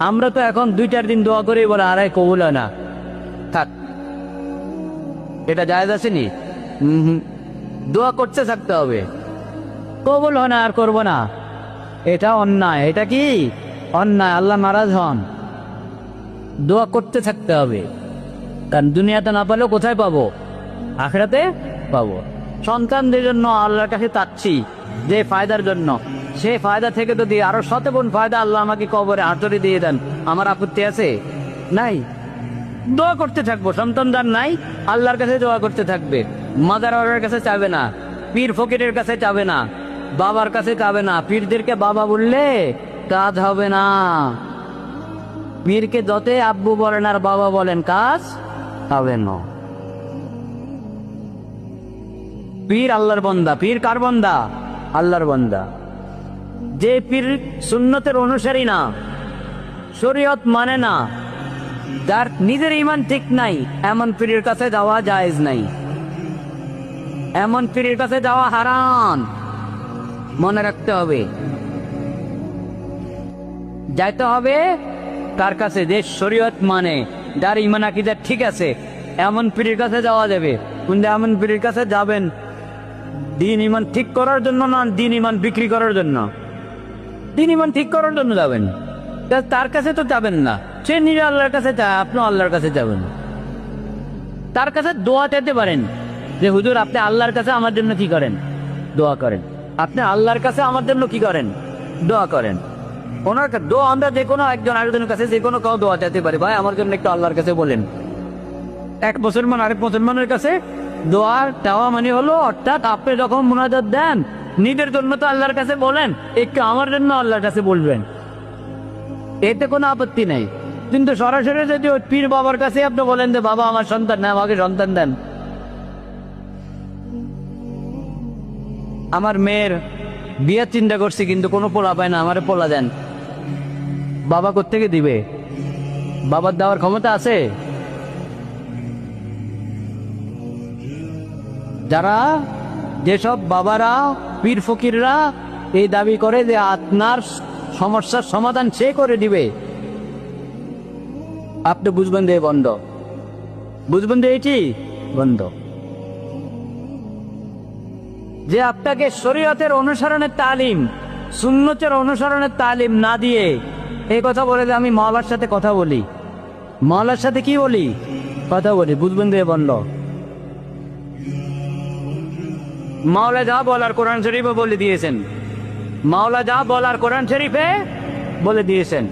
আমরা তো এখন 2-4 দিন দোয়া করি বলে আরে কবুল হয় না, থাক, এটা জায়েজ আসেনি। দোয়া করতে থাকতে হবে, কবুল হয় না আর করবো না, এটা অন্যায়। এটা কি অন্যায়, আল্লাহ নারাজ হন। দোয়া করতে থাকতে হবে, কারণ দুনিয়াতে না পালেও কোথায় পাবো? আখিরাতে পাবো। সন্তানদের জন্য আল্লাহর কাছে চাচ্ছি যে ফায়দার জন্য, সেই ফায়দা থেকে যদি আরো 7 গুণ ফায়দা আল্লাহ আমাকে কবরে হাতুড়ি দিয়ে দেন, আমার আপত্তি আছে? নাই। দোয়া করতে থাকবো। সন্তান যার নাই, আল্লাহর কাছে দোয়া করতে থাকবে। মাজারের কাছে চাবে না, পীর ফকিরের কাছে চাবে না, বাবার কাছে চাবে না। পীরদেরকে বাবা বললে কাজ হবে না। পীরকে যতে আব্বু বলেন আর বাবা বলেন, কাজ হবে না। পীর আল্লাহর বান্দা। পীর কার বান্দা? আল্লাহর বান্দা। যে পীর সুন্নতের অনুসারী না, শরীয়ত মানে না, যার নিজের ঈমান ঠিক নাই, এমন পীরের কাছে যাওয়া জায়েজ নাই। এমন পীরের কাছে যাওয়া হারাম, মনে রাখতে হবে। যাইতে হবে তার কাছে যে শরীয়ত মানে, যার ঈমান আকীদা ঠিক আছে, এমন পীরের কাছে যাওয়া যাবে। কিন্তু এমন পীরের কাছে যাবেন দিন ঈমান ঠিক করার জন্য না, দিন ঈমান বিক্রি করার জন্য। দিন ঈমান ঠিক করার জন্য যাবেন, তার কাছে তো যাবেন না। সে নিজে আল্লাহর কাছে যায়, আপনি আল্লাহর কাছে যাবেন। তার কাছে দোয়া চাইতে পারেন যে হুজুর আপনি আল্লাহর কাছে আমার জন্য কি করেন? দোয়া করেন। আপনি আল্লাহর কাছে আমার জন্য কি করেন? দোয়া করেন। ওনার দোয়া আমরা যে কোনো একজন আরেকজনের কাছে যে কোনো দোয়া চাইতে পারি, ভাই আমার জন্য একটু আল্লাহর কাছে বলেন। এক মুসলমান আরেক মুসলমানের কাছে দোয়া চাওয়া মানে হলো, অর্থাৎ আপনি যখন মুনাজাত দেন নিজের জন্য তো আল্লাহর কাছে বলেন, একটু আমার জন্য আল্লাহর কাছে বলবেন, এতে কোনো আপত্তি নেই। কিন্তু সরাসরি যদি ওই পীর বাবার কাছে আপনি বলেন যে বাবা আমার সন্তান না, আমাকে সন্তান দেন, আমার মেয়ের বিয়ের চিন্তা করছি কিন্তু কোনো পোলা পায় না, আমারে পোলা দেন, বাবা কোত্থেকে দিবে? বাবার দেওয়ার ক্ষমতা আছে? যারা যেসব বাবারা পীর ফকিররা এই দাবি করে যে আপনার সমস্যার সমাধান সে করে দিবে, আপনি বুঝবেন যে বন্ধ, বুঝবেন যে এটি বন্ধ। যে আপনাকে শরীয়তের অনুসরণের তালিম, সুন্নতের অনুসরণের তালিম না দিয়ে এই কথা বলে যে আমি মাওলার সাথে কথা বলি, মাওলার সাথে কি বলি? কথা বলি, বুঝবেন যে বন্ধ। মাওলা যা বলার কোরআন শরীফে বলে দিয়েছেন, মাওলা যা বলার কোরআন শরীফে বলে দিয়েছেন।